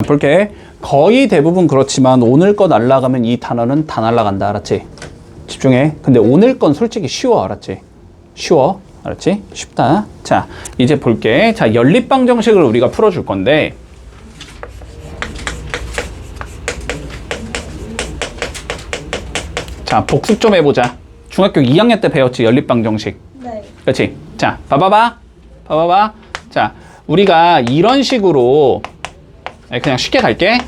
볼게. 거의 대부분 그렇지만 오늘 거 날라가면 이 단어는 다 날라간다. 알았지? 집중해. 근데 오늘 건 솔직히 쉬워. 알았지? 쉬워. 알았지? 쉽다. 자, 이제 볼게. 자, 연립방정식을 우리가 풀어줄 건데 자, 복습 좀 해보자. 중학교 2학년 때 배웠지, 연립방정식. 네. 그렇지? 자, 봐봐봐. 자, 우리가 이런 식으로 그냥 쉽게 갈게.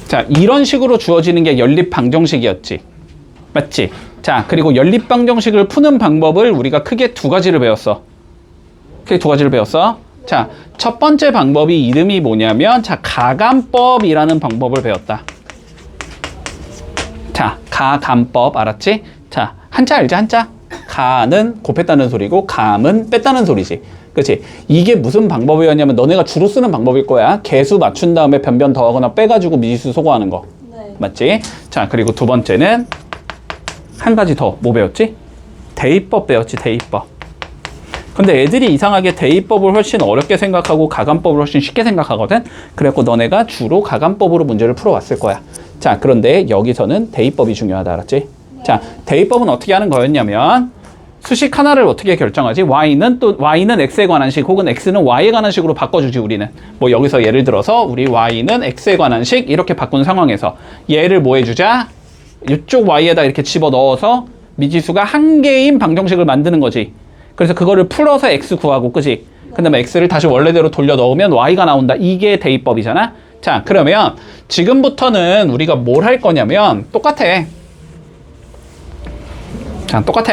자, 이런 식으로 주어지는 게 연립방정식이었지. 맞지? 자, 그리고 연립방정식을 푸는 방법을 우리가 크게 두 가지를 배웠어. 자, 첫 번째 방법이 이름이 뭐냐면, 자, 가감법이라는 방법을 배웠다. 자, 가감법, 알았지? 자, 한자 알지, 한자? 가는 곱했다는 소리고, 감은 뺐다는 소리지. 그치? 이게 무슨 방법이었냐면, 너네가 주로 쓰는 방법일 거야. 개수 맞춘 다음에 변변 더하거나 빼가지고 미지수 소거하는 거. 네. 맞지? 자, 그리고 두 번째는, 한 가지 더, 뭐 배웠지? 대입법 배웠지, 대입법. 근데 애들이 이상하게 대입법을 훨씬 어렵게 생각하고 가감법을 훨씬 쉽게 생각하거든? 그래갖고 너네가 주로 가감법으로 문제를 풀어왔을 거야. 자, 그런데 여기서는 대입법이 중요하다, 알았지? 네. 자, 대입법은 어떻게 하는 거였냐면, 수식 하나를 어떻게 결정하지? y는 x에 관한 식 혹은 x는 y에 관한 식으로 바꿔주지, 우리는. 뭐 여기서 예를 들어서 우리 y는 x에 관한 식 이렇게 바꾼 상황에서 얘를 뭐 해주자? 이쪽 y에다 이렇게 집어넣어서 미지수가 한 개인 방정식을 만드는 거지. 그래서 그거를 풀어서 x 구하고, 그지? 그 다음에 x를 다시 원래대로 돌려 넣으면 y가 나온다. 이게 대입법이잖아? 자, 그러면 지금부터는 우리가 뭘 할 거냐면 똑같아. 자, 똑같아.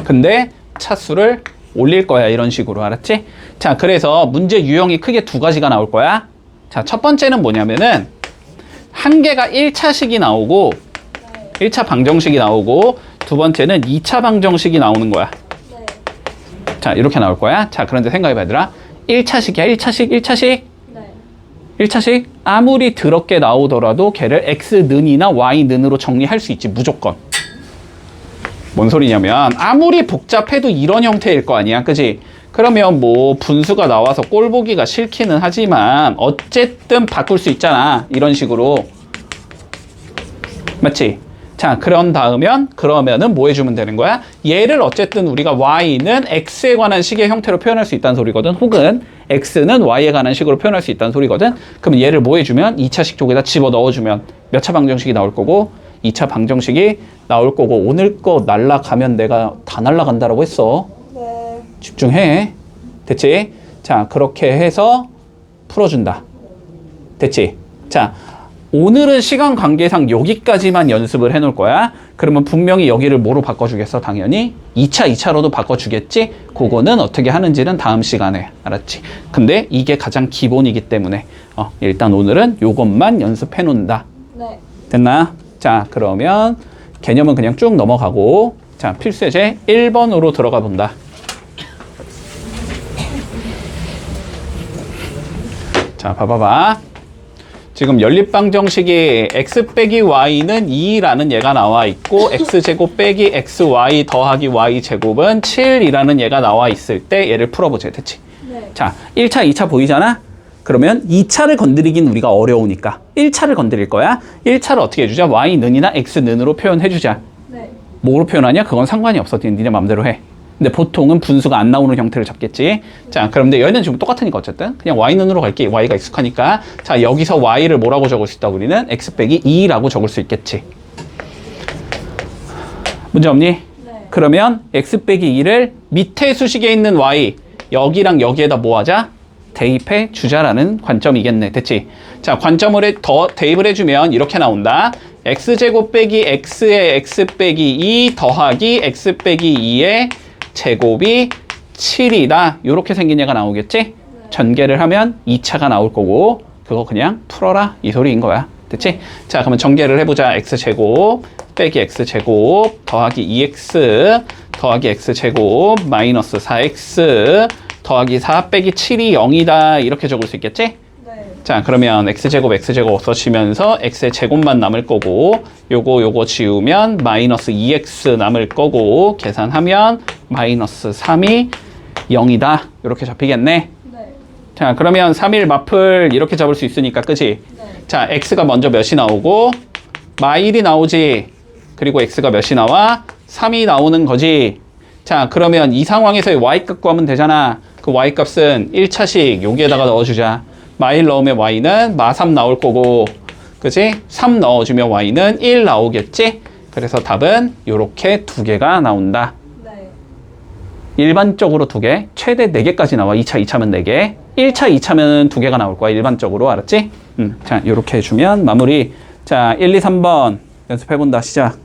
근데 차수를 올릴 거야. 이런 식으로. 알았지? 자, 그래서 문제 유형이 크게 두 가지가 나올 거야. 자, 첫 번째는 뭐냐면은 한 개가 1차식이 나오고 1차 방정식이 나오고 두 번째는 2차 방정식이 나오는 거야. 네. 자, 이렇게 나올 거야. 자, 그런데 생각해봐, 얘들아. 1차식이야. 1차식. 네. 1차식 아무리 더럽게 나오더라도 걔를 x는이나 y는으로 정리할 수 있지, 무조건. 뭔 소리냐면 아무리 복잡해도 이런 형태일 거 아니야, 그지? 그러면 뭐 분수가 나와서 꼴 보기가 싫기는 하지만 어쨌든 바꿀 수 있잖아, 이런 식으로. 맞지? 자, 그러면은 뭐 해주면 되는 거야? 얘를 어쨌든 우리가 y는 x에 관한 식의 형태로 표현할 수 있다는 소리거든. 혹은 x는 y에 관한 식으로 표현할 수 있다는 소리거든. 그럼 얘를 뭐 해주면 2차식 쪽에다 집어 넣어주면 몇 차 방정식이 나올 거고 2차 방정식이 나올 거고. 오늘 거 날라가면 내가 다 날라간다라고 했어. 네. 집중해. 됐지? 자, 그렇게 해서 풀어준다. 됐지? 자, 오늘은 시간 관계상 여기까지만 연습을 해놓을 거야. 그러면 분명히 여기를 뭐로 바꿔주겠어? 당연히 2차로도 바꿔주겠지? 그거는 어떻게 하는지는 다음 시간에. 알았지? 근데 이게 가장 기본이기 때문에 일단 오늘은 요것만 연습해 놓는다. 네. 됐나? 자, 그러면 개념은 그냥 쭉 넘어가고, 자, 필수예제 1번으로 들어가 본다. 자, 봐봐봐. 지금 연립방정식이 x 빼기 y는 2라는 얘가 나와 있고 x제곱 빼기 xy 더하기 y제곱은 7이라는 얘가 나와 있을 때 얘를 풀어보자. 됐지? 네. 자, 1차, 2차 보이잖아? 그러면 2차를 건드리긴 우리가 어려우니까 1차를 건드릴 거야. 1차를 어떻게 해주자? y는이나 x는으로 표현해주자. 네. 뭐로 표현하냐? 그건 상관이 없어. 니네 맘대로 해. 근데 보통은 분수가 안 나오는 형태를 잡겠지. 자, 그런데 얘는 지금 똑같으니까 어쨌든 그냥 y는으로 갈게. y가 익숙하니까. 자, 여기서 y를 뭐라고 적을 수 있다? 우리는 x 빼기 2라고 적을 수 있겠지. 문제 없니? 네. 그러면 x 빼기 2를 밑에 수식에 있는 y, 여기랑 여기에다 뭐 하자? 대입해 주자라는 관점이겠네. 됐지? 자, 관점을 더 대입을 해주면 이렇게 나온다. x제곱 빼기 x의 x 빼기 2 더하기 x 빼기 2의 제곱이 7이다. 이렇게 생긴 얘가 나오겠지? 네. 전개를 하면 2차가 나올 거고 그거 그냥 풀어라 이 소리인 거야. 됐지? 자, 그러면 전개를 해보자. x제곱 빼기 x제곱 더하기 2x 더하기 x제곱 마이너스 4x 더하기 4 빼기 7이 0이다. 이렇게 적을 수 있겠지? 네. 자, 그러면 x제곱 없어지면서 x의 제곱만 남을 거고 요거 지우면 마이너스 2x 남을 거고 계산하면 마이너스 3이 0이다. 이렇게 잡히겠네. 네. 자, 그러면 3일 마플 이렇게 잡을 수 있으니까, 그치? 네. 자, x가 먼저 몇이 나오고, 마일이 나오지. 그리고 x가 몇이 나와? 3이 나오는 거지. 자, 그러면 이 상황에서의 y값 구하면 되잖아. 그 y값은 1차식 여기에다가 넣어주자. 마일 넣으면 y는 마3 나올 거고, 그치? 3 넣어주면 y는 1 나오겠지? 그래서 답은 이렇게 두 개가 나온다. 네. 일반적으로 두 개, 최대 4개까지 나와. 2차, 2차면 4개. 1차, 2차면 두 개가 나올 거야. 일반적으로. 알았지? 자, 이렇게 해주면 마무리. 자, 1, 2, 3번 연습해본다. 시작.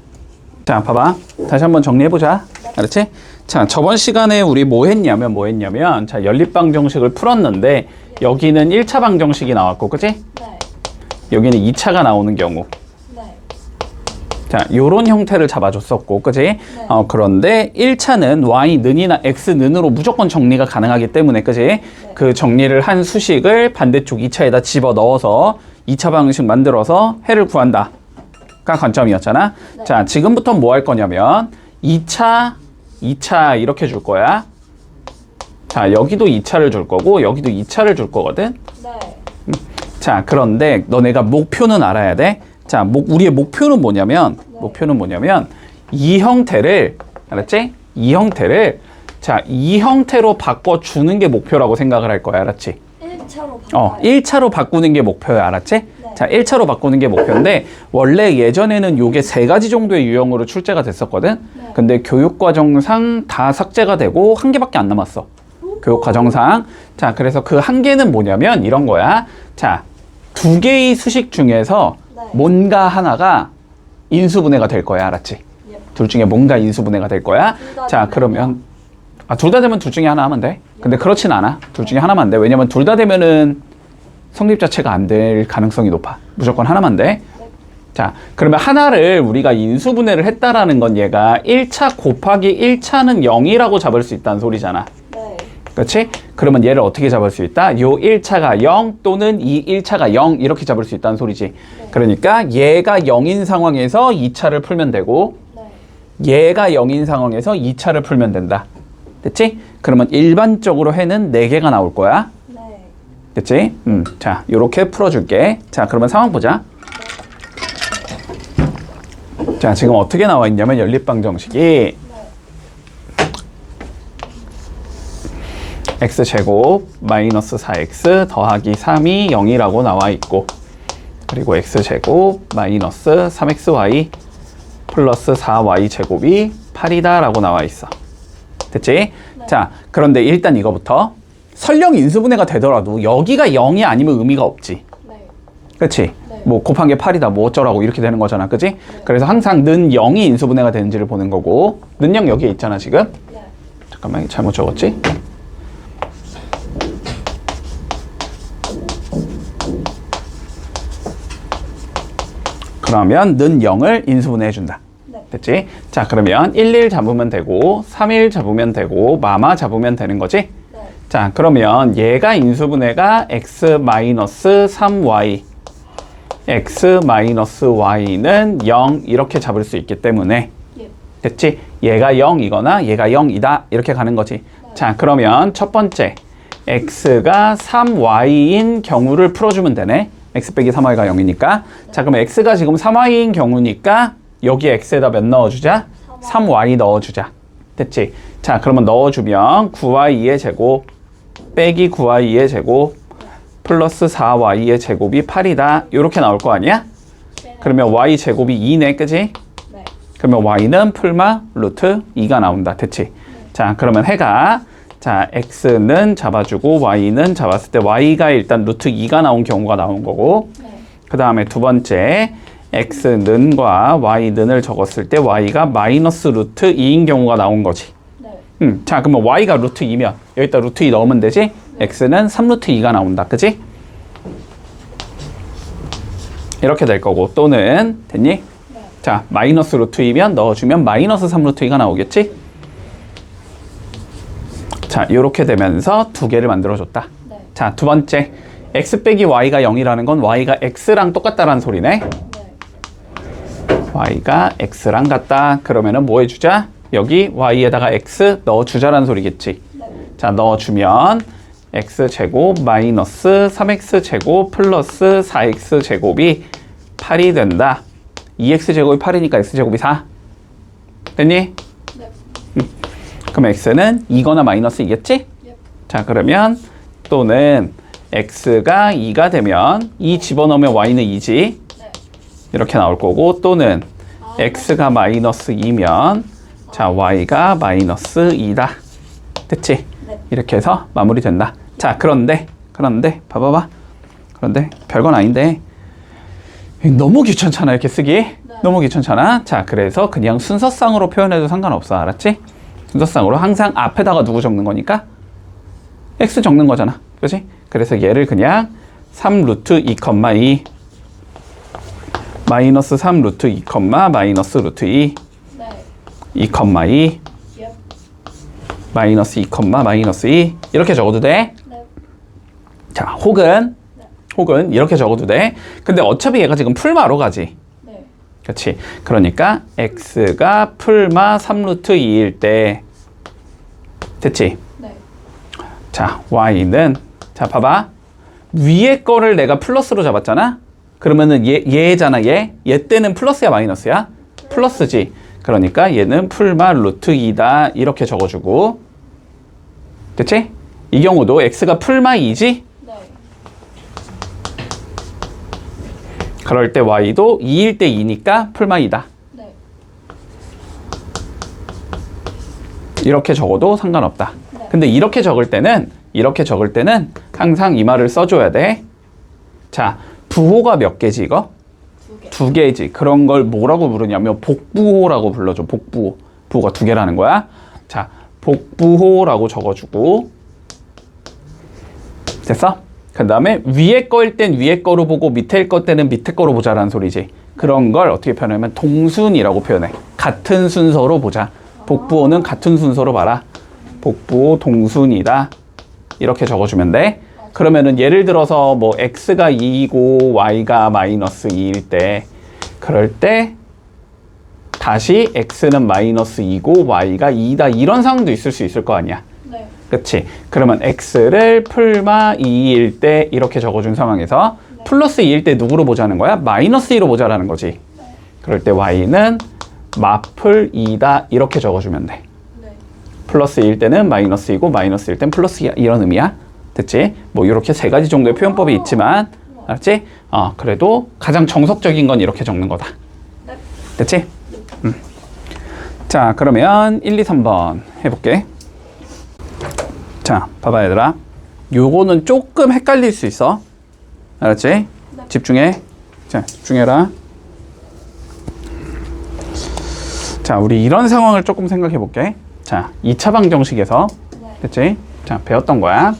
자, 봐봐. 다시 한번 정리해보자. 알았지? 자, 저번 시간에 우리 뭐 했냐면, 자, 연립방정식을 풀었는데, 여기는 1차 방정식이 나왔고, 그치? 네. 여기는 2차가 나오는 경우. 네. 자, 요런 형태를 잡아줬었고, 그치? 그런데 1차는 y는이나 x는으로 무조건 정리가 가능하기 때문에, 그치? 그 정리를 한 수식을 반대쪽 2차에다 집어 넣어서 2차 방식 만들어서 해를 구한다. 가 관점이었잖아. 네. 자, 지금부터 뭐 할 거냐면 2차 이렇게 줄 거야. 자, 여기도 2차를 줄 거고 여기도 2차를 줄 거거든. 네. 자, 그런데 너네가 목표는 알아야 돼. 자, 우리의 목표는 뭐냐면 이 형태를 알았지? 이 형태를 자, 이 형태로 바꿔 주는 게 목표라고 생각을 할 거야. 알았지? 1차로 바꿔요. 1차로 바꾸는 게 목표야. 알았지? 자, 1차로 바꾸는 게 목표인데 원래 예전에는 요게 3가지 정도의 유형으로 출제가 됐었거든. 네. 근데 교육과정상 다 삭제가 되고 1개밖에 안 남았어. 교육과정상. 자, 그래서 그 1개는 뭐냐면 이런 거야. 자, 2개의 수식 중에서 네. 뭔가 하나가 인수분해가 될 거야. 알았지? 예. 둘 중에 뭔가 인수분해가 될 거야. 둘다 자, 되면 그러면 둘 다 되면 둘 중에 하나 하면 돼. 근데 그렇진 않아. 둘 중에 하나만 돼. 왜냐면 둘 다 되면은 성립 자체가 안 될 가능성이 높아. 무조건 하나만 돼. 자, 그러면 하나를 우리가 인수분해를 했다라는 건 얘가 1차 곱하기 1차는 0이라고 잡을 수 있다는 소리잖아. 네. 그렇지? 그러면 얘를 어떻게 잡을 수 있다? 요 1차가 0 또는 이 1차가 0 이렇게 잡을 수 있다는 소리지. 그러니까 얘가 0인 상황에서 2차를 풀면 되고 네. 얘가 0인 상황에서 2차를 풀면 된다. 됐지? 그러면 일반적으로 해는 4개가 나올 거야. 네. 됐지? 자, 요렇게 풀어줄게. 자, 그러면 상황 보자. 자, 지금 어떻게 나와 있냐면 연립방정식이 x제곱 마이너스 4x 더하기 3이 0이라고 나와 있고 그리고 x제곱 마이너스 3xy 플러스 4y 제곱이 8이다 라고 나와 있어. 됐지? 네. 자, 그런데 일단 이거부터 설령 인수분해가 되더라도 여기가 0이 아니면 의미가 없지. 네. 그치? 네. 뭐 곱한 게 8이다 뭐 어쩌라고 이렇게 되는 거잖아. 그치? 그래서 항상 는 0이 인수분해가 되는지를 보는 거고 는 0 여기에 있잖아 지금. 네. 잠깐만 잘못 적었지? 그러면 는 0을 인수분해 해준다. 네. 됐지? 자, 그러면 1, 잡으면 되고 3일 잡으면 되고 마마 잡으면 되는 거지? 네. 자, 그러면 얘가 인수분해가 x-3y x-y는 0 이렇게 잡을 수 있기 때문에 예. 됐지? 얘가 0이거나 얘가 0이다 이렇게 가는 거지. 네. 자, 그러면 첫 번째 x가 3y인 경우를 풀어주면 되네. x 빼기 3y가 0이니까. 자, 그럼 x가 지금 3y인 경우니까 여기 x에다 몇 넣어주자? 3y 넣어주자. 됐지? 자, 그러면 넣어주면 9y의 제곱 빼기 9y의 제곱 플러스 4y의 제곱이 8이다. 이렇게 나올 거 아니야? 네. 그러면 y 제곱이 2네, 그지? 네. 그러면 y는 풀마 루트 2가 나온다. 됐지? 자, 그러면 해가 자, x는 잡아주고 y는 잡았을 때 y가 일단 루트 2가 나온 경우가 나온 거고 네. 그 다음에 두 번째 x는과 y는을 적었을 때 y가 마이너스 루트 2인 경우가 나온 거지. 네. 자, 그러면 y가 루트 2면 여기다 루트 2 넣으면 되지? x는 3루트 2가 나온다. 그치? 이렇게 될 거고 또는 됐니? 네. 자, 마이너스 루트 2면 넣어주면 마이너스 3루트 2가 나오겠지? 자, 이렇게 되면서 두 개를 만들어줬다. 네. 자, 두 번째 x 빼기 y가 0이라는 건 y가 x랑 똑같다라는 소리네. 네. y가 x랑 같다. 그러면은 뭐 해주자? 여기 y에다가 x 넣어주자라는 소리겠지. 네. 자, 넣어주면 x제곱 마이너스 3x제곱 플러스 4x제곱이 8이 된다. 2x제곱이 8이니까 x제곱이 4. 됐니? 네. 그럼 x는 2거나 마이너스 2겠지? 예. 자, 그러면 또는 x가 2가 되면 2 집어넣으면 y는 2지. 네. 이렇게 나올 거고, 또는 x가 마이너스 2면 자, y가 마이너스 2다. 됐지? 네. 이렇게 해서 마무리된다. 자, 그런데 봐봐봐. 그런데 별건 아닌데 너무 귀찮잖아, 이렇게 쓰기. 너무 귀찮잖아. 자, 그래서 그냥 순서상으로 표현해도 상관없어. 알았지? 순서상으로 항상 앞에다가 누구 적는 거니까 x 적는 거잖아. 그치? 그래서 얘를 그냥 3 루트 2, 2 마이너스 3 루트 2, 마이너스 루트 2 네. 2, 2 예. 마이너스 2, 마이너스 2 이렇게 적어도 돼. 네. 자, 혹은 이렇게 적어도 돼. 근데 어차피 얘가 지금 풀마로 가지. 네. 그렇지. 그러니까 x가 풀마 3루트 2일 때 됐지? 네. 자, y는 자, 봐봐. 위에 거를 내가 플러스로 잡았잖아. 그러면은 얘잖아, 얘. 얘 때는 플러스야, 마이너스야? 플러스지. 그러니까 얘는 풀마 루트 2다. 이렇게 적어주고. 됐지? 이 경우도 x가 풀마 2지? 네. 그럴 때 y도 2일 때 2니까 풀마 2다. 네. 이렇게 적어도 상관없다. 네. 근데 이렇게 적을 때는 항상 이 말을 써줘야 돼. 자, 부호가 몇 개지, 이거? 2개. 2개지. 그런 걸 뭐라고 부르냐면 복부호라고 불러줘. 복부호. 부호가 2개라는 거야. 자, 복부호라고 적어주고. 됐어? 그 다음에 위에 거일 땐 위에 거로 보고 밑에 거 때는 밑에 거로 보자라는 소리지. 그런 걸 어떻게 표현하면 동순이라고 표현해. 같은 순서로 보자. 복부호는 같은 순서로 봐라. 복부호 동순이다. 이렇게 적어주면 돼. 그러면은 예를 들어서 뭐 x가 2이고 y가 마이너스 2일 때 그럴 때 다시 x는 마이너스 2고 y가 2다 이런 상황도 있을 수 있을 거 아니야. 네. 그치? 그러면 x를 풀마 2일 때 이렇게 적어준 상황에서 플러스 2일 때 누구로 보자는 거야? 마이너스 2로 보자라는 거지. 그럴 때 y는 마플 2다 이렇게 적어주면 돼. 네. 플러스 1 때는 마이너스 2고 마이너스 1 때는 플러스 2 이런 의미야. 됐지? 뭐 이렇게 3가지 정도의 표현법이 있지만 알았지? 그래도 가장 정석적인 건 이렇게 적는 거다. 네. 됐지? 자, 그러면 1, 2, 3번 해볼게. 자, 봐봐 얘들아. 요거는 조금 헷갈릴 수 있어. 알았지? 네. 집중해. 자, 집중해라. 자, 우리 이런 상황을 조금 생각해 볼게. 자, 2차 방정식에서 네. 됐지? 자, 배웠던 거야.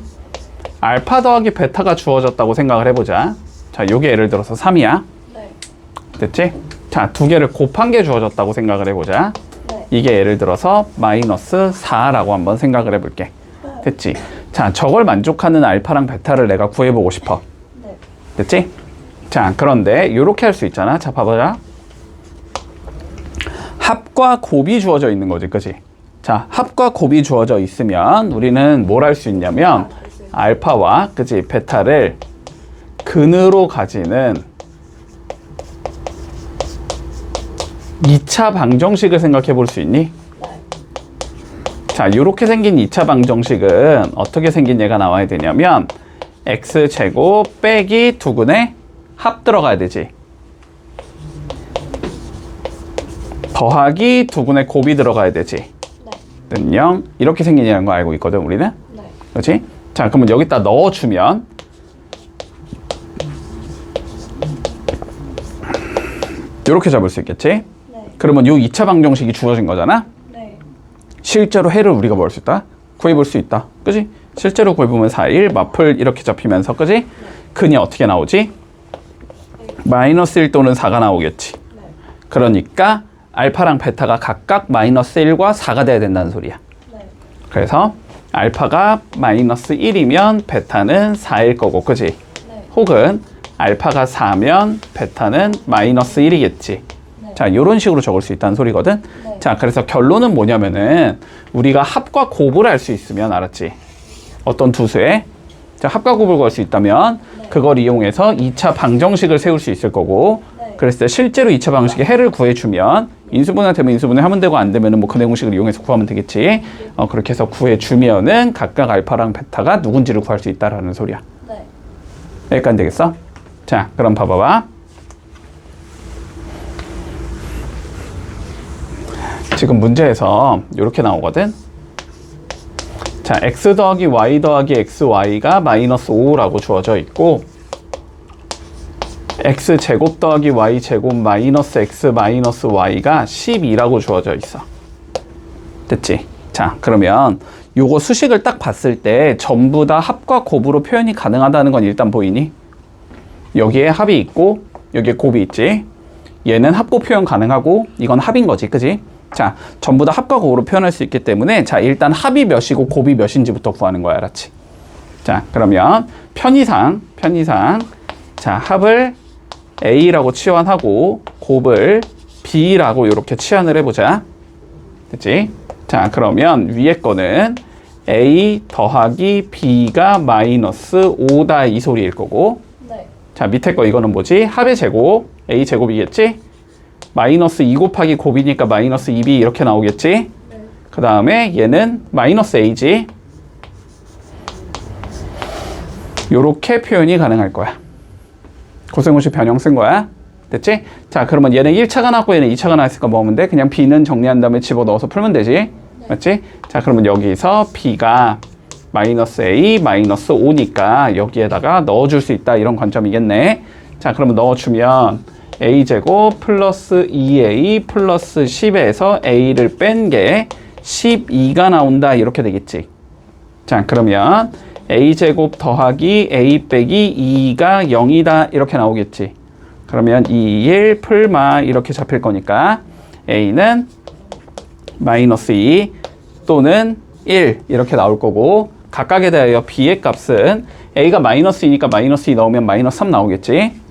알파 더하기 베타가 주어졌다고 생각을 해보자. 자, 요게 예를 들어서 3이야. 네. 됐지? 자, 2개를 곱한 게 주어졌다고 생각을 해보자. 네. 이게 예를 들어서 마이너스 4라고 한번 생각을 해볼게. 됐지? 자, 저걸 만족하는 알파랑 베타를 내가 구해보고 싶어. 네. 됐지? 자, 그런데 요렇게 할 수 있잖아. 자, 봐보자. 합과 곱이 주어져 있는 거지, 그치? 자, 합과 곱이 주어져 있으면 우리는 뭘 할 수 있냐면 알파와 그치 베타를 근으로 가지는 2차 방정식을 생각해 볼 수 있니? 자, 이렇게 생긴 2차 방정식은 어떻게 생긴 얘가 나와야 되냐면 x제곱 빼기 두근의 합 들어가야 되지. 더하기 두근의 곱이 들어가야 되지. 네. 는 0 이렇게 생긴다는 거 알고 있거든 우리는. 네. 그렇지? 자, 그러면 여기다 넣어주면 이렇게 잡을 수 있겠지? 네. 그러면 요 2차 방정식이 주어진 거잖아? 네. 실제로 해를 우리가 뭘 수 있다? 구해볼 수 있다. 그지? 실제로 구해보면 4, 1, 마플 이렇게 잡히면서 그지? 근이 어떻게 나오지? 마이너스 1 또는 4가 나오겠지. 네. 그러니까 알파랑 베타가 각각 마이너스 1과 4가 돼야 된다는 소리야. 네. 그래서 알파가 마이너스 1이면 베타는 4일 거고, 그지? 네. 혹은 알파가 4면 베타는 마이너스 1이겠지. 네. 자, 이런 식으로 적을 수 있다는 소리거든. 네. 자, 그래서 결론은 뭐냐면은 우리가 합과 곱을 알 수 있으면 알았지? 어떤 두 수의 자, 합과 곱을 구할 수 있다면 네. 그걸 이용해서 2차 방정식을 세울 수 있을 거고 네. 그랬을 때 실제로 2차 방정식의 해를 구해주면 인수분해 되면 인수분해 하면 되고 안 되면은 뭐 근해 공식을 이용해서 구하면 되겠지. 그렇게 해서 구해주면은 각각 알파랑 베타가 누군지를 구할 수 있다라는 소리야. 네. 여기까지 되겠어? 자, 그럼 봐봐봐. 지금 문제에서 이렇게 나오거든. 자, x 더하기 y 더하기 xy가 마이너스 5라고 주어져 있고 x 제곱 더하기 y 제곱 마이너스 x 마이너스 y가 12라고 주어져 있어. 됐지? 자, 그러면 요거 수식을 딱 봤을 때 전부 다 합과 곱으로 표현이 가능하다는 건 일단 보이니? 여기에 합이 있고 여기에 곱이 있지. 얘는 합곱 표현 가능하고 이건 합인 거지, 그지? 자, 전부 다 합과 곱으로 표현할 수 있기 때문에 자, 일단 합이 몇이고 곱이 몇인지부터 구하는 거야, 알았지? 자, 그러면 편의상 자, 합을 A라고 치환하고 곱을 B라고 이렇게 치환을 해보자. 됐지? 자, 그러면 위에 거는 A 더하기 B가 마이너스 5다 이 소리일 거고 네. 자, 밑에 거 이거는 뭐지? 합의 제곱 A 제곱이겠지? 마이너스 2 곱하기 곱이니까 마이너스 2B 이렇게 나오겠지? 네. 그 다음에 얘는 마이너스 A지. 요렇게 표현이 가능할 거야. 고생고시 변형 쓴 거야. 됐지? 자, 그러면 얘는 1차가 나왔고 얘는 2차가 나왔으니까 뭐 하면 돼? 그냥 B는 정리한 다음에 집어넣어서 풀면 되지. 네. 맞지? 자, 그러면 여기서 B가 마이너스 A 마이너스 5니까 여기에다가 넣어줄 수 있다 이런 관점이겠네. 자, 그러면 넣어주면 A제곱 플러스 2A 플러스 10에서 A를 뺀 게 12가 나온다 이렇게 되겠지. 자, 그러면 A제곱 더하기 A 빼기 2가 0이다 이렇게 나오겠지. 그러면 2, 1 풀마 이렇게 잡힐 거니까 A는 마이너스 2 또는 1 이렇게 나올 거고 각각에 대하여 B의 값은 A가 마이너스 2니까 마이너스 2 넣으면 마이너스 3 나오겠지.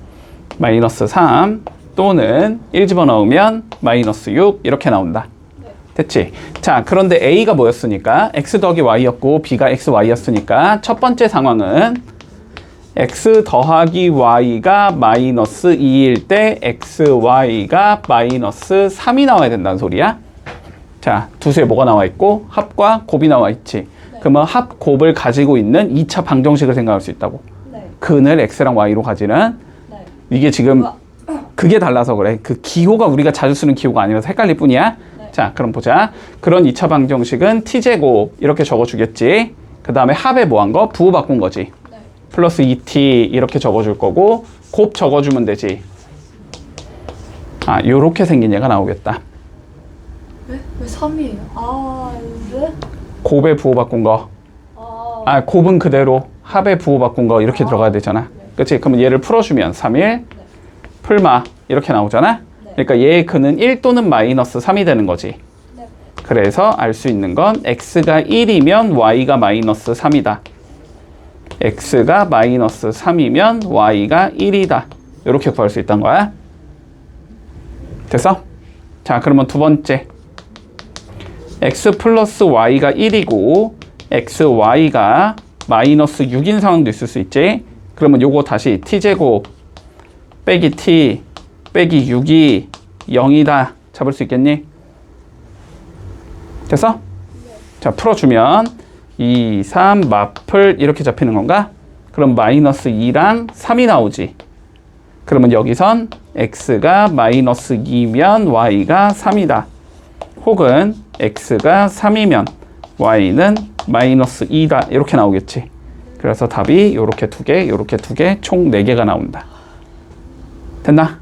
마이너스 3 또는 1 집어넣으면 마이너스 6 이렇게 나온다. 됐지? 자, 그런데 A가 뭐였으니까 X 더하기 Y였고 B가 XY였으니까 첫 번째 상황은 X 더하기 Y가 마이너스 2일 때 XY가 마이너스 3이 나와야 된다는 소리야. 자, 두 수에 뭐가 나와 있고 합과 곱이 나와 있지. 네. 그러면 합, 곱을 가지고 있는 2차 방정식을 생각할 수 있다고. 네. 근을 X랑 Y로 가지는 네. 이게 지금 우와. 그게 달라서 그래. 그 기호가 우리가 자주 쓰는 기호가 아니라서 헷갈릴 뿐이야. 네. 자, 그럼 보자. 그런 2차 방정식은 t제곱 이렇게 적어주겠지. 그 다음에 합에 뭐 한 거? 부호 바꾼 거지. 네. 플러스 2t 이렇게 적어줄 거고 곱 적어주면 되지. 아, 요렇게 생긴 얘가 나오겠다. 왜? 왜 3이에요? 아, 왜? 곱에 부호 바꾼 거. 아, 곱은 그대로 합에 부호 바꾼 거 이렇게 들어가야 되잖아. 그치? 그러면 얘를 풀어주면 3일 풀마 이렇게 나오잖아. 그러니까 얘의 근은 1 또는 마이너스 3이 되는 거지. 네. 그래서 알 수 있는 건 x가 1이면 y가 마이너스 3이다. x가 마이너스 3이면 y가 1이다. 이렇게 구할 수 있다는 거야. 됐어? 자, 그러면 두 번째. x 플러스 y가 1이고 xy가 마이너스 6인 상황도 있을 수 있지. 그러면 요거 다시 t제곱 빼기 t 빼기 6이 0이다 잡을 수 있겠니? 됐어? 자, 풀어주면 2, 3 마플 이렇게 잡히는 건가? 그럼 마이너스 2랑 3이 나오지. 그러면 여기선 x가 마이너스 2면 y가 3이다. 혹은 x가 3이면 y는 마이너스 2다. 이렇게 나오겠지. 그래서 답이 이렇게 두 개, 이렇게 두 개, 총 4개가 나온다. 됐나?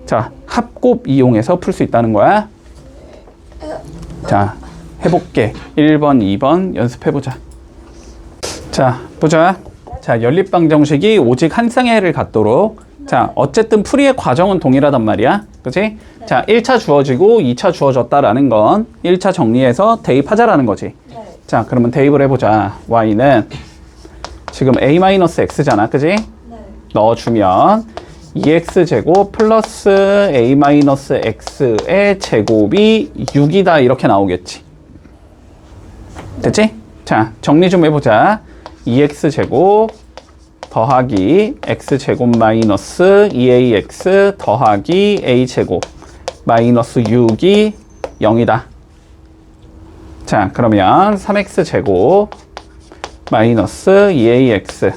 자, 합곱 이용해서 풀 수 있다는 거야. 자, 해볼게. 1번, 2번 연습해보자. 자, 보자. 자, 연립방정식이 오직 한 쌍의 해를 갖도록. 자, 어쨌든 풀이의 과정은 동일하단 말이야. 그치? 자, 1차 주어지고 2차 주어졌다라는 건 1차 정리해서 대입하자라는 거지. 네. 자, 그러면 대입을 해보자. y는 지금 a-x잖아. 그치? 네. 넣어주면 2x제곱 플러스 a-x의 제곱이 6이다 이렇게 나오겠지. 됐지? 자, 정리 좀 해보자. 2x제곱 더하기 x제곱 마이너스 2ax 더하기 a제곱 마이너스 6이 0이다. 자, 그러면 3x제곱 마이너스 2ax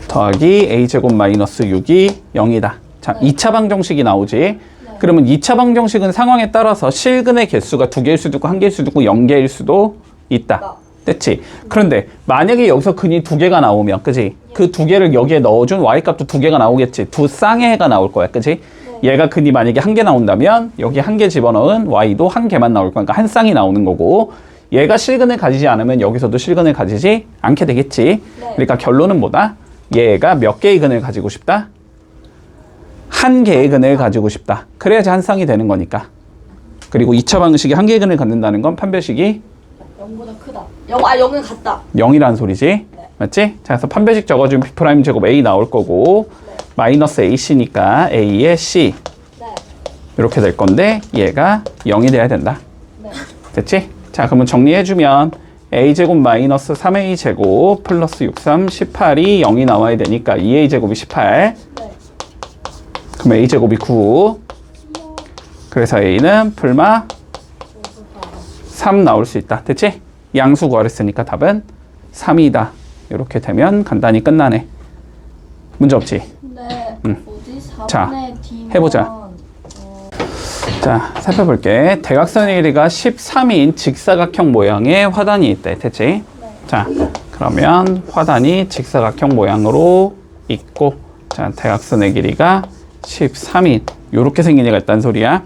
더하기 a제곱 마이너스 6이 0이다. 자, 2차 방정식이 나오지. 그러면 2차 방정식은 상황에 따라서 실근의 개수가 2개일 수도 있고 1개일 수도 있고 0개일 수도 있다. 됐지? 그런데 만약에 여기서 근이 2개가 나오면, 그지? 그 2개를 여기에 넣어준 y값도 2개가 나오겠지. 두 쌍의 해가 나올 거야, 그지? 얘가 근이 만약에 1개 나온다면 여기 1개 집어넣은 y도 1개만 나올 거니까 한 쌍이 나오는 거고, 얘가 실근을 가지지 않으면 여기서도 실근을 가지지 않게 되겠지. 그러니까 결론은 뭐다? 얘가 몇 개의 근을 가지고 싶다? 한 개의 근을 가지고 싶다. 그래야지 한 쌍이 되는 거니까. 그리고 2차 방식이 한 개의 근을 갖는다는 건 판별식이 0보다 크다. 0은 같다. 0이라는 소리지. 맞지? 자, 그래서 판별식 적어주면 B' 제곱 A 나올 거고, 마이너스 AC니까 A의 C. 이렇게 될 건데, 얘가 0이 돼야 된다. 됐지? 자, 그러면 정리해주면 A제곱 마이너스 3A제곱 플러스 6, 3, 18이 0이 나와야 되니까 2A제곱이 18. 그럼 A제곱이 9. 그래서 A는 풀마 3 나올 수 있다. 됐지? 양수 구하랬으니까 답은 3이다. 이렇게 되면 간단히 끝나네. 문제 없지? 네. 뭐지? 4분의 자, D면 해보자. 자, 살펴볼게. 대각선의 길이가 13인 직사각형 모양의 화단이 있대. 됐지? 자, 그러면 화단이 직사각형 모양으로 있고, 자, 대각선의 길이가 13인. 요렇게 생긴 애가 있다는 소리야.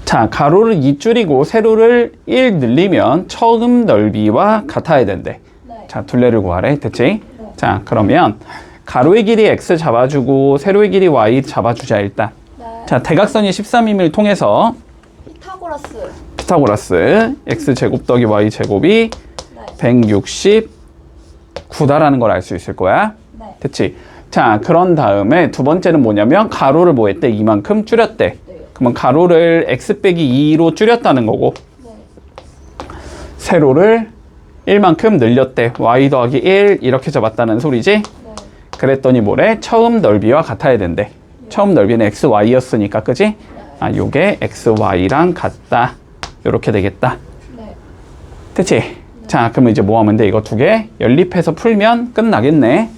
자, 가로를 2 줄이고 세로를 1 늘리면 처음 넓이와 같아야 된대. 자, 둘레를 구하래. 됐지? 자, 그러면 가로의 길이 x 잡아주고 세로의 길이 y 잡아주자 일단. 자, 대각선이 13임을 통해서 피타고라스 x제곱 더하기 y제곱이 169다라는 걸 알 수 있을 거야. 됐지? 자, 그런 다음에 두 번째는 뭐냐면 가로를 뭐 했대? 이만큼 줄였대. 그러면 가로를 x 빼기 2로 줄였다는 거고, 세로를 1만큼 늘렸대. y 더하기 1 이렇게 잡았다는 소리지? 그랬더니 뭐래? 처음 넓이와 같아야 된대. 처음 넓이는 xy였으니까, 그지? 아, 요게 xy랑 같다. 요렇게 되겠다. 됐지? 자, 그러면 이제 뭐 하면 돼? 이거 두 개 연립해서 풀면 끝나겠네.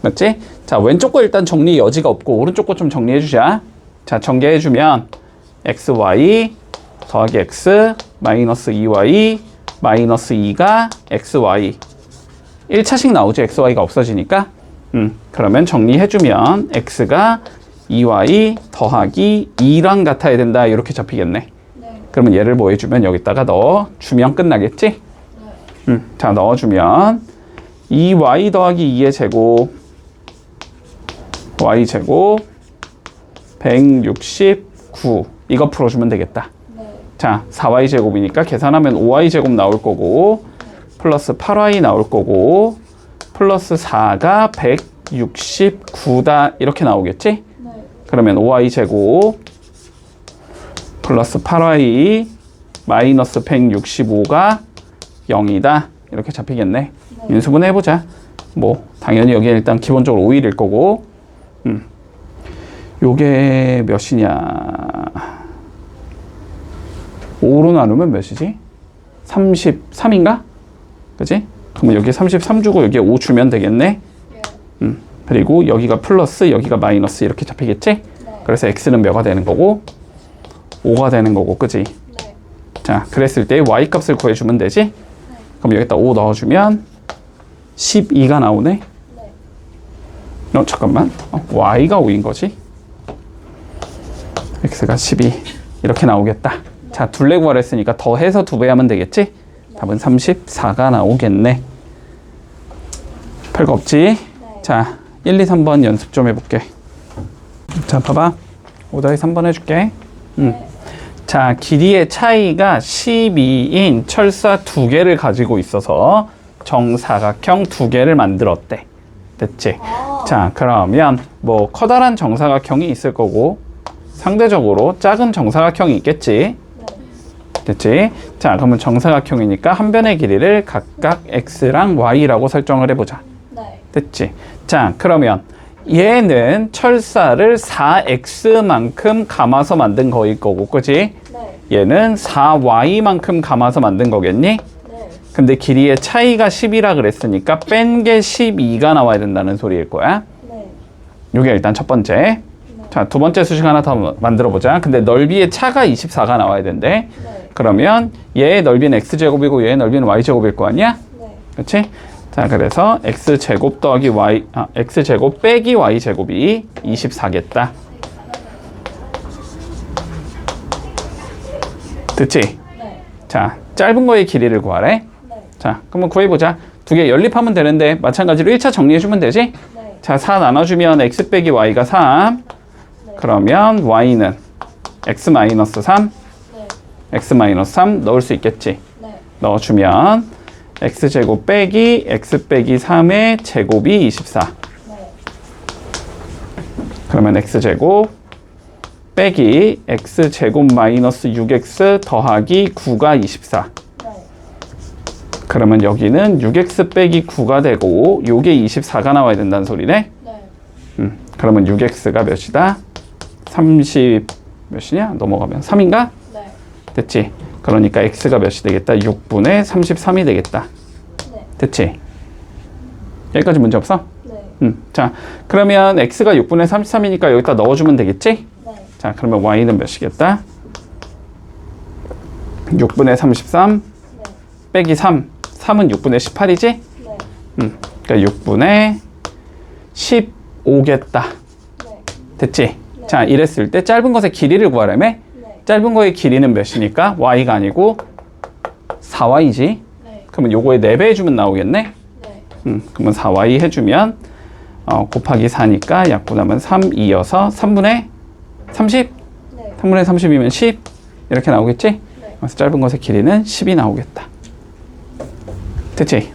맞지? 자, 왼쪽 거 일단 정리 여지가 없고 오른쪽 거 좀 정리해 주자. 자, 전개해주면 xy 더하기 x 마이너스 2y 마이너스 2가 xy 1차식 나오지. xy가 없어지니까. 그러면 정리해주면 x가 2y 더하기 2랑 같아야 된다. 이렇게 잡히겠네. 그러면 얘를 뭐 해주면 여기다가 넣어주면 끝나겠지? 자, 넣어주면 2y 더하기 2의 제곱 y제곱 169 이거 풀어주면 되겠다. 자, 4y제곱이니까 계산하면 5y제곱 나올 거고 플러스 8y 나올 거고 플러스 4가 169다 이렇게 나오겠지? 그러면 5y제곱 플러스 8y 마이너스 165가 0이다 이렇게 잡히겠네. 인수분 해보자. 뭐 당연히 여기 일단 기본적으로 5일일 거고, 요게 몇이냐? 5로 나누면 몇이지? 33인가? 그지? 그러면 여기 33 주고 여기에 5 주면 되겠네. 그리고 여기가 플러스 여기가 마이너스 이렇게 잡히겠지? 그래서 x는 몇가 되는 거고 5가 되는 거고, 그지? 자, 그랬을 때 y 값을 구해주면 되지? 그럼 여기다 5 넣어주면 12가 나오네. 잠깐만. y가 5인 거지? x가 12 이렇게 나오겠다. 자, 둘레 구하랬으니까 더해서 2배 하면 되겠지? 답은 34가 나오겠네. 별거 없지? 자, 1, 2, 3번 연습 좀 해볼게. 자, 봐봐. 5더하기 3번 해줄게. 자, 길이의 차이가 12인 철사 2개를 가지고 있어서 정사각형 2개를 만들었대. 됐지? 자, 그러면 뭐 커다란 정사각형이 있을 거고 상대적으로 작은 정사각형이 있겠지? 됐지? 자, 그러면 정사각형이니까 한 변의 길이를 각각 x랑 y라고 설정을 해보자. 네. 됐지? 자, 그러면 얘는 철사를 4x만큼 감아서 만든 거일 거고, 그지? 네. 얘는 4y만큼 감아서 만든 거겠니? 네. 근데 길이의 차이가 10이라 그랬으니까 뺀 게 12가 나와야 된다는 소리일 거야. 네. 요게 일단 첫 번째. 자, 두 번째 수식 하나 더 만들어 보자. 근데 넓이의 차가 24가 나와야 된대. 네. 그러면 얘의 넓이는 x제곱이고 얘의 넓이는 y제곱일 거 아니야? 네. 그렇지? 자, 그래서 x제곱 더하기 x제곱 빼기 y제곱이 24겠다. 됐지? 네. 자, 짧은 거의 길이를 구하래. 네. 자, 그러면 구해보자. 두 개 연립하면 되는데 마찬가지로 1차 정리해주면 되지? 네. 자, 4 나눠주면 x 빼기 y가 3. 네. 그러면 y는 x 마이너스 3, 네. x 마이너스 3 넣을 수 있겠지? 네. 넣어주면 x제곱 빼기 x 빼기 3의 제곱이 24. 네. 그러면 x제곱 빼기 x제곱 마이너스 6x 더하기 9가 24. 네. 그러면 여기는 6x 빼기 9가 되고 요게 24가 나와야 된다는 소리네. 네. 그러면 6x가 몇이다? 30 몇이냐? 넘어가면 3인가? 네. 됐지? 그러니까 x가 몇이 되겠다? 6분의 33이 되겠다. 네. 됐지? 여기까지 문제 없어? 네. 자, 그러면 x가 6분의 33이니까 여기다 넣어주면 되겠지? 네. 자, 그러면 y는 몇이겠다? 6분의 33 네. 빼기 3. 3은 6분의 18이지? 네. 그러니까 6분의 15겠다. 네. 됐지? 네. 자, 이랬을 때 짧은 것의 길이를 구하라며? 네. 짧은 거의 길이는 몇이니까? y가 아니고 4y지? 네. 그러면 요거에 4배 해주면 나오겠네? 네. 그러면 4y 해주면 곱하기 4니까 약분하면 3, 2여서 3분의 30? 네. 3분의 30이면 10? 이렇게 나오겠지? 네. 그래서 짧은 것의 길이는 10이 나오겠다. 됐지?